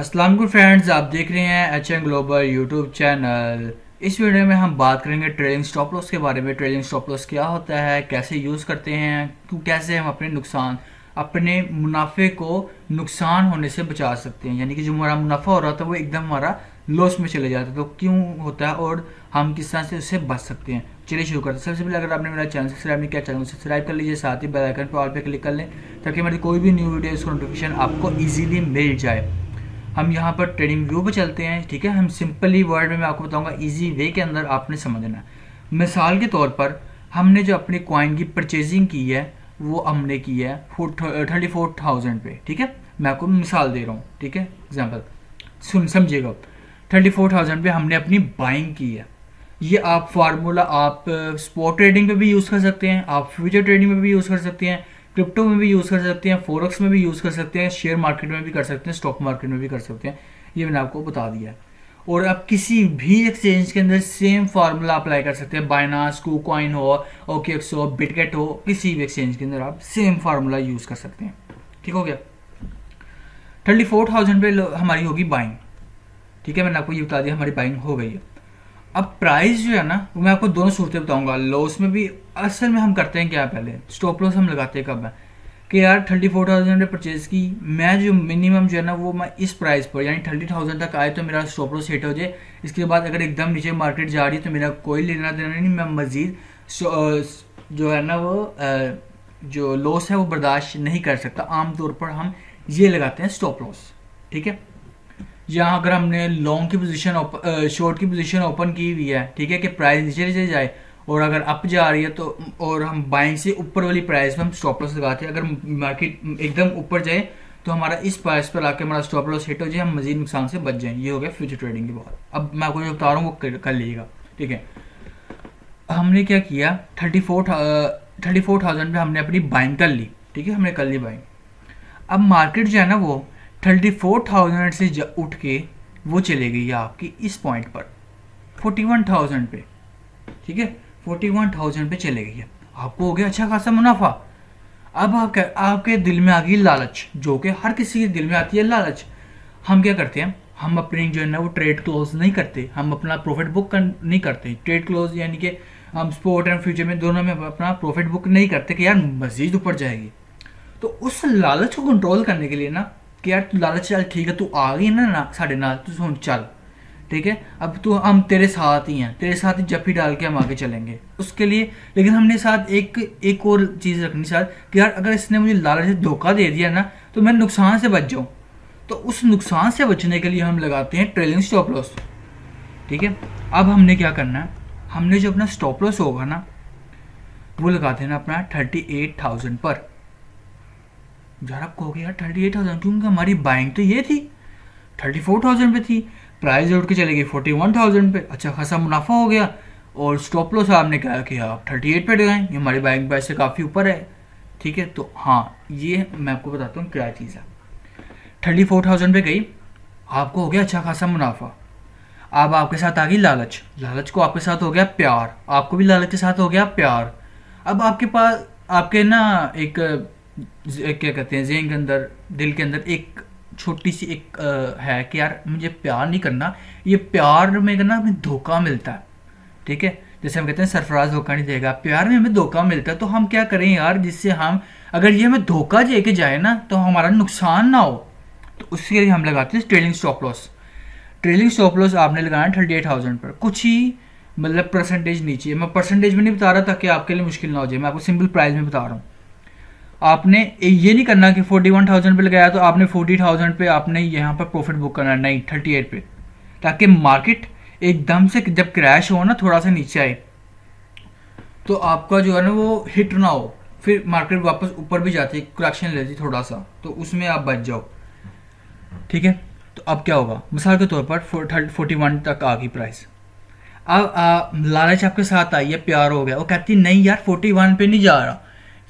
अस्सलाम वालेकुम फ्रेंड्स, आप देख रहे हैं एच ग्लोबल यूट्यूब चैनल। इस वीडियो में हम बात करेंगे ट्रेलिंग स्टॉप लॉस के बारे में। ट्रेलिंग स्टॉप लॉस क्या होता है, कैसे यूज़ करते हैं, कैसे हम अपने मुनाफे को नुकसान होने से बचा सकते हैं। यानी कि जो हमारा मुनाफा हो रहा था वो एकदम हमारा लॉस में चले जाता है, तो क्यों होता है और हम किस तरह से उससे बच सकते हैं। चलिए शुरू करते हैं। सबसे पहले अगर आपने मेरा चैनल सब्सक्राइब नहीं किया, चैनल को सब्सक्राइब कर लीजिए, साथ ही बेल आइकन पर ऑल पे क्लिक कर लें ताकि हमारी कोई भी न्यू वीडियो उसका नोटिफिकेशन आपको ईजिली मिल जाए। हम यहाँ पर ट्रेडिंग व्यू पे चलते हैं, ठीक है। हम सिंपली वर्ड में मैं आपको बताऊंगा, इजी वे के अंदर आपने समझना है। मिसाल के तौर पर हमने जो अपनी कॉइन की परचेजिंग की है वो हमने की है 34,000 पे, ठीक है। मैं आपको मिसाल दे रहा हूँ, ठीक है, एग्जाम्पल सुन समझिएगा। 34,000 पे हमने अपनी बाइंग की है। ये आप फार्मूला आप स्पॉट ट्रेडिंग पे भी यूज़ कर सकते हैं, आप फ्यूचर ट्रेडिंग में भी यूज़ कर सकते हैं, क्रिप्टो में भी यूज़ कर सकते हैं, फॉरेक्स में भी यूज़ कर सकते हैं, शेयर मार्केट में भी कर सकते हैं, स्टॉक मार्केट में भी कर सकते हैं। ये मैंने आपको बता दिया है। और आप किसी भी एक्सचेंज के अंदर सेम फार्मूला अप्लाई कर सकते हैं। बाइनांस, कूकॉइन हो, ओकेएक्स हो, बिटगेट हो, किसी भी एक्सचेंज के अंदर आप सेम फार्मूला यूज़ कर सकते हैं। ठीक हो गया। 34,000 पे हमारी होगी बाइंग, ठीक है। मैंने आपको ये बता दिया, हमारी बाइंग हो गई है। अब प्राइस जो है ना, वो मैं आपको दोनों सूरतें बताऊंगा। लॉस में भी असल में हम करते हैं क्या, पहले स्टॉप लॉस हम लगाते हैं कब है कि यार 34,000 ने परचेज की, मैं जो मिनिमम जो है ना वो मैं इस प्राइस पर यानी 30,000 तक आए तो मेरा स्टॉप लॉस हिट हो जाए। इसके बाद अगर एकदम नीचे मार्केट जा रही है तो मेरा कोई लेना देना नहीं, मैं मजीद जो है ना वो जो लॉस है वो बर्दाश्त नहीं कर सकता। आमतौर पर हम ये लगाते हैं स्टॉप लॉस, ठीक है। यहाँ अगर हमने लॉन्ग की पोजीशन शॉर्ट की पोजीशन ओपन की हुई है, ठीक है, कि प्राइस नीचे नीचे जाए और अगर अप जा रही है तो, और हम बाइंग से ऊपर वाली प्राइस पे हम स्टॉप लॉस लगाते हैं। अगर मार्केट एकदम ऊपर जाए तो हमारा इस प्राइस पर आके हमारा स्टॉप लॉस हिट हो जाए, हम मजीद नुकसान से बच जाए। ये हो गया फ्यूचर ट्रेडिंग की बात। अब मैं आपको जो बता रहा हूँ वो कर लीजिएगा, ठीक है। हमने क्या किया, 34,000 पे हमने अपनी बाइंग कर ली, ठीक है, हमने कर ली बाइंग। अब मार्केट जो है ना वो 34,000 से उठ के वो चले गई है आपकी इस पॉइंट पर 41,000 पे, ठीक है। 41,000 पे चले गई है, आपको हो गया अच्छा खासा मुनाफा। अब आपके दिल में आ गई लालच, जो कि हर किसी के दिल में आती है लालच। हम क्या करते हैं, हम अपनी जो है ना वो ट्रेड क्लोज नहीं करते, हम अपना प्रॉफिट बुक नहीं करते। ट्रेड क्लोज यानी कि हम स्पॉट एंड फ्यूचर में दोनों में अपना प्रॉफिट बुक नहीं करते कि यार मजीद ऊपर जाएगी। तो उस लालच को कंट्रोल करने के लिए ना कि यार तू लालच, चल ठीक है, तू आ गई ना साढ़े नाल, तू सुन चल, ठीक है, अब तो हम तेरे साथ ही हैं, तेरे साथ ही जफ्फी डाल के हम आगे चलेंगे उसके लिए। लेकिन हमने साथ एक और चीज़ रखनी साथ कि यार अगर इसने मुझे लालच से धोखा दे दिया ना तो मैं नुकसान से बच जाऊँ। तो उस नुकसान से बचने के लिए हम लगाते हैं ट्रेलिंग स्टॉप लॉस, ठीक है। अब हमने क्या करना है, हमने जो अपना स्टॉप लॉस होगा ना वो लगाते हैं ना अपना 38,000 पर। यार आपको हो गया यार 38,000, क्योंकि हमारी बाइंग तो ये थी 34,000 पे थी, प्राइस उठ के चले गई 41,000 पे, अच्छा खासा मुनाफा हो गया। और स्टॉप लॉस आपने कहा कि आप 38 पे लगाएं, ये हमारी बाइंग प्राइस से काफ़ी ऊपर है, ठीक है। तो हाँ, ये मैं आपको बताता हूँ क्या चीज़ है। 34,000 पे गई, आपको हो गया अच्छा खासा मुनाफा। अब आपके साथ आ गई लालच, लालच को आपके साथ हो गया प्यार, आपको भी लालच के साथ हो गया प्यार। अब आपके पास आपके ना एक क्या कहते हैं ज़हन के अंदर, दिल के अंदर एक छोटी सी है कि यार मुझे प्यार नहीं करना, ये प्यार में करना हमें धोखा मिलता है, ठीक है। जैसे हम कहते हैं सरफराज धोखा नहीं देगा, प्यार में हमें धोखा मिलता है। तो हम क्या करें यार, जिससे हम अगर ये हमें धोखा दे के जाए ना तो हमारा नुकसान ना हो, तो उसके लिए हम लगाते हैं trailing stop loss. Trailing stop loss आपने लगाना 38,000 पर, कुछ ही मतलब परसेंटेज नीचे। मैं परसेंटेज में नहीं बता रहा ताकि आपके लिए मुश्किल ना हो जाए, मैं आपको सिंपल प्राइस में बता रहा हूँ। आपने ये नहीं करना कि 41,000 पे लगाया तो आपने 40,000 पे आपने यहाँ पर प्रॉफिट बुक करना, नहीं 38 पे, ताकि मार्केट एकदम से जब क्रैश हो ना थोड़ा सा नीचे आए तो आपका जो है ना वो हिट ना हो, फिर मार्केट वापस ऊपर भी जाती है, करेक्शन लेती थोड़ा सा, तो उसमें आप बच जाओ, ठीक है। तो अब क्या होगा, मिसाल के तौर पर 41 तक आ गई प्राइस। अब लालच आपके साथ आई है, प्यार हो गया, वो कहती नहीं यार 41 पे नहीं जा रहा,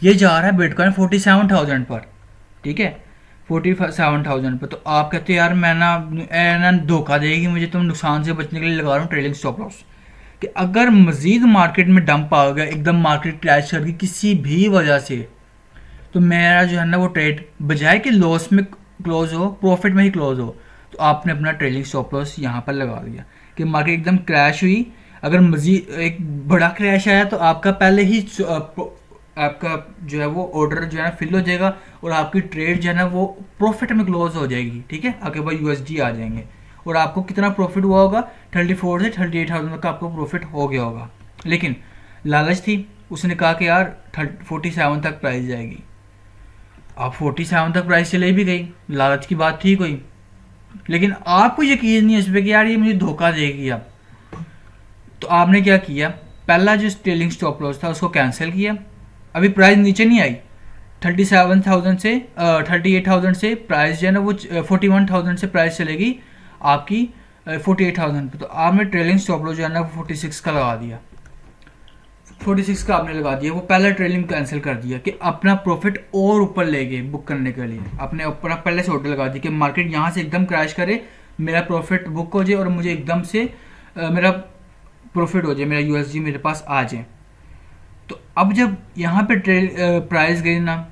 ये जा रहा है बिटकॉइन 47,000 पर, ठीक है, 47,000 पर। तो आप कहते हैं यार मैं ना धोखा देगी मुझे, तुम नुकसान से बचने के लिए लगा रहा हूँ ट्रेलिंग स्टॉप लॉस, कि अगर मजीद मार्केट में डंप आ गया, एकदम मार्केट क्रैश कर गई किसी भी वजह से, तो मेरा जो है ना वो ट्रेड बजाय कि लॉस में क्लोज हो, प्रॉफिट में ही क्लोज हो, तो तो आपने अपना ट्रेलिंग स्टॉप लॉस यहाँ पर लगा दिया कि मार्केट एकदम क्रैश हुई, अगर मजीद एक बड़ा क्रैश आया तो आपका पहले ही आपका जो है वो ऑर्डर जो है ना फिल हो जाएगा और आपकी ट्रेड जो है ना वो प्रॉफिट में क्लोज हो जाएगी। ठीक है, आपके पास यूएसडी आ जाएंगे और आपको कितना प्रॉफिट हुआ होगा, 34 से 38,000 तक आपको प्रॉफिट हो गया होगा। लेकिन लालच थी, उसने कहा कि यार 47 तक प्राइस जाएगी। अब 47 तक प्राइस चले भी गई, लालच की बात थी कोई, लेकिन आपको यकीन नहीं है इस पर कि यार ये मुझे धोखा देगी। अब तो आपने क्या किया, पहला जो ट्रेलिंग स्टॉप लॉस था उसको कैंसिल किया। अभी प्राइस नीचे नहीं आई, 37,000 से 38,000 से प्राइस जो है ना वो 41,000 से प्राइस चलेगी आपकी 48,000 पे। तो आपने ट्रेलिंग स्टॉप लॉस जो है ना वो 46 का लगा दिया, 46 का आपने लगा दिया, वो पहला ट्रेलिंग कैंसिल कर दिया कि अपना प्रॉफिट और ऊपर ले गए बुक करने के लिए। आपने अपना पहले से ऑर्डर लगा दिया कि मार्केट यहाँ से एकदम क्रैश करे, मेरा प्रॉफिट बुक हो जाए और मुझे एकदम से मेरा प्रॉफिट हो जाए, मेरा यूएसडी मेरे पास आ जाए। तो अब जब यहाँ पे प्राइस गई ना,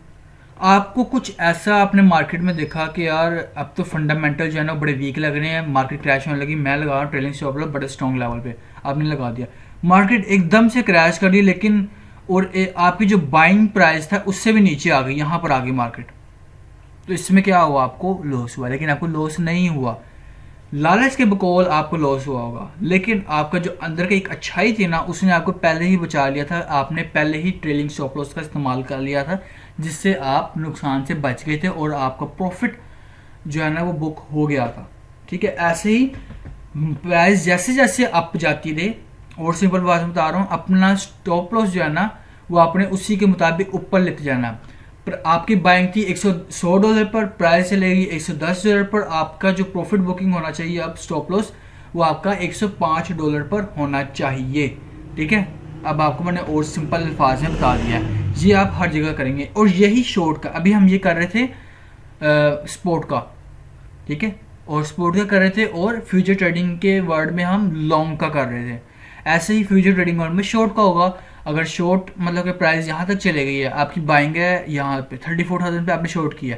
आपको कुछ ऐसा आपने मार्केट में देखा कि यार अब तो फंडामेंटल जो है ना बड़े वीक लग रहे हैं, मार्केट क्रैश होने लगी, मैं लगा ट्रेलिंग स्टॉप लॉस बड़े स्ट्रॉन्ग लेवल पे, आपने लगा दिया, मार्केट एकदम से क्रैश कर दी, लेकिन और आपकी जो बाइंग प्राइस था उससे भी नीचे आ गई, यहाँ पर आ गई मार्केट। तो इसमें क्या हुआ, आपको लॉस हुआ। लेकिन आपको लॉस नहीं हुआ, लालच के बकौल आपको लॉस हुआ होगा, लेकिन आपका जो अंदर की एक अच्छाई थी ना उसने आपको पहले ही बचा लिया था। आपने पहले ही ट्रेलिंग स्टॉप लॉस का इस्तेमाल कर लिया था, जिससे आप नुकसान से बच गए थे और आपका प्रॉफिट जो है ना वो बुक हो गया था। ठीक है, ऐसे ही प्राइस जैसे जैसे अप जाती रहे, और सिंपल बात बता रहा हूँ, अपना स्टॉप लॉस जो है ना वो आपने उसी के मुताबिक ऊपर लेते जाना। पर आपकी बाइंग थी $100 पर, प्राइस चलेगी $110 पर, आपका जो प्रॉफिट बुकिंग होना चाहिए अब स्टॉप लॉस वो आपका $105 पर होना चाहिए। ठीक है, अब आपको मैंने और सिंपल अल्फाज में बता दिया है, ये आप हर जगह करेंगे। और यही शॉर्ट का, अभी हम ये कर रहे थे स्पोर्ट का, ठीक है, और स्पोर्ट का कर रहे थे, और फ्यूचर ट्रेडिंग के वर्ड में हम लॉन्ग का कर रहे थे। ऐसे ही फ्यूचर ट्रेडिंग वर्ड में शॉर्ट का होगा। अगर शॉर्ट मतलब कि प्राइस यहाँ तक चले गई है, आपकी बाइंग है यहाँ पे 34,000 पे आपने शॉर्ट किया,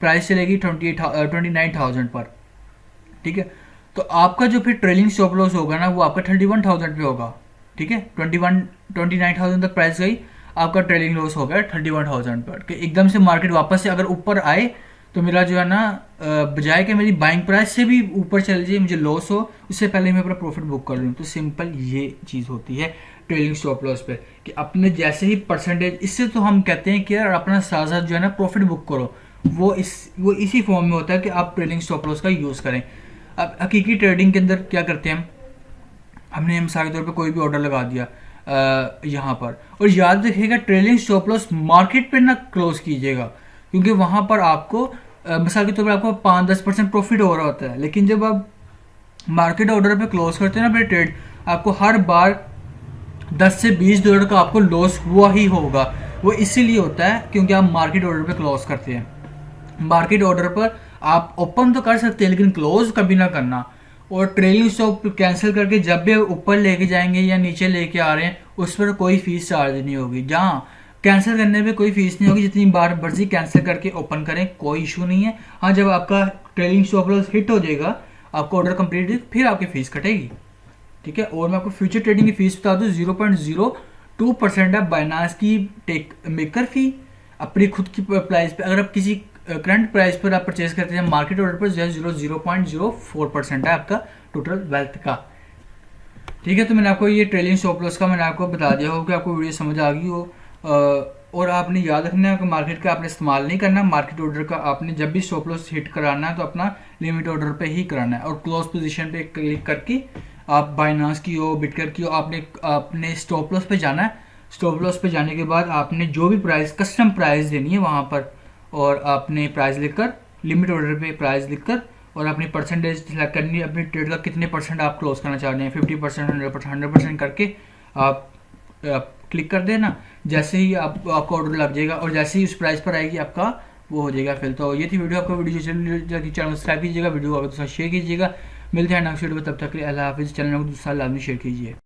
प्राइस चलेगी 29,000 पर। ठीक है, तो आपका जो फिर ट्रेलिंग स्टॉप लॉस होगा ना वो आपका 31,000 पे होगा। ठीक है, 29,000 तक प्राइस गई, आपका ट्रेलिंग लॉस हो गया 31,000 पर। कि एकदम से मार्केट वापस से अगर ऊपर आए तो मेरा जो है ना बजाय कि मेरी बाइंग प्राइस से भी ऊपर चल जाए, मुझे लॉस हो, उससे पहले मैं अपना प्रॉफिट बुक कर लूँ। तो सिंपल ये चीज़ होती है ट्रेलिंग स्टॉप लॉस पे, कि अपने जैसे ही परसेंटेज, इससे तो हम कहते हैं कि यार अपना साथ साथ जो है ना प्रॉफिट बुक करो, वो इसी फॉर्म में होता है कि आप ट्रेलिंग स्टॉप लॉस का यूज़ करें। अब हकीकी ट्रेडिंग के अंदर क्या करते हैं, हमने मिसाल के तौर पे कोई भी ऑर्डर लगा दिया यहाँ पर, और याद रखिएगा ट्रेलिंग स्टॉप लॉस मार्केट पे ना क्लोज कीजिएगा, क्योंकि वहाँ पर आपको मिसाल के तौर पर आपको 5-10% प्रॉफिट हो रहा होता है। लेकिन जब आप मार्केट ऑर्डर पे क्लोज करते हैं ना अपने ट्रेड, आपको हर बार $10 से $20 का आपको लॉस हुआ ही होगा। वो इसीलिए होता है क्योंकि आप मार्केट ऑर्डर पे क्लोज करते हैं। मार्केट ऑर्डर पर आप ओपन तो कर सकते हैं लेकिन क्लोज कभी ना करना। और ट्रेलिंग स्टॉप कैंसिल करके जब भी ऊपर लेके जाएंगे या नीचे लेके आ रहे हैं उस पर कोई फीस चार्ज नहीं होगी। जहाँ कैंसिल करने पे कोई फीस नहीं होगी, जितनी बार मर्जी कैंसिल करके ओपन करें, कोई इशू नहीं है। हाँ, जब आपका ट्रेलिंग स्टॉप लॉस हिट हो जाएगा, आपको ऑर्डर कंप्लीट, फिर आपकी फीस कटेगी। ठीक है, और मैं आपको फ्यूचर ट्रेडिंग की फीस बता दूँ, 0.02% है बाइनांस की टेक मेकर फी अपनी खुद की प्राइस पे। अगर आप किसी करंट प्राइस पर आप परचेज करते हैं मार्केट ऑर्डर पर, 0.04% है आपका टोटल वेल्थ का। ठीक है, तो मैंने आपको ये ट्रेलिंग स्टॉप लॉस का मैंने आपको बता दिया हो कि आपको वीडियो समझ आ गई हो। और आपने याद रखना है कि मार्केट का आपने इस्तेमाल नहीं करना, मार्केट ऑर्डर का आपने जब भी स्टॉप लॉस हिट कराना है तो अपना लिमिट ऑर्डर पे ही कराना है। और क्लोज पोजीशन पे क्लिक करके आप बाइनांस की हो, बिटकर की हो, आपने स्टॉप लॉस पे जाना है। स्टॉप लॉस पे जाने के बाद आपने जो भी प्राइस, कस्टम प्राइस देनी है वहाँ पर, और आपने प्राइस लिखकर, लिमिट ऑर्डर पे प्राइस लिखकर, और अपनी परसेंटेज सिलेक्ट करनी है, अपनी ट्रेड का कितने परसेंट आप क्लोज करना चाह रहे हैं, 50%, 100% करके आप क्लिक कर देना। जैसे ही आपका ऑर्डर लग जाएगा और जैसे ही उस प्राइस पर आएगी आपका वो हो जाएगा फिल। तो ये थी वीडियो, आपको वीडियो चैनल सब्सक्राइब कीजिएगा, वीडियो को शेयर कीजिएगा। मिलते हैं नेक्स्ट वीडियो में, तब तक के लिए अल्लाह हाफिज़। चैनल को दूसरा लाजमी शेयर कीजिए।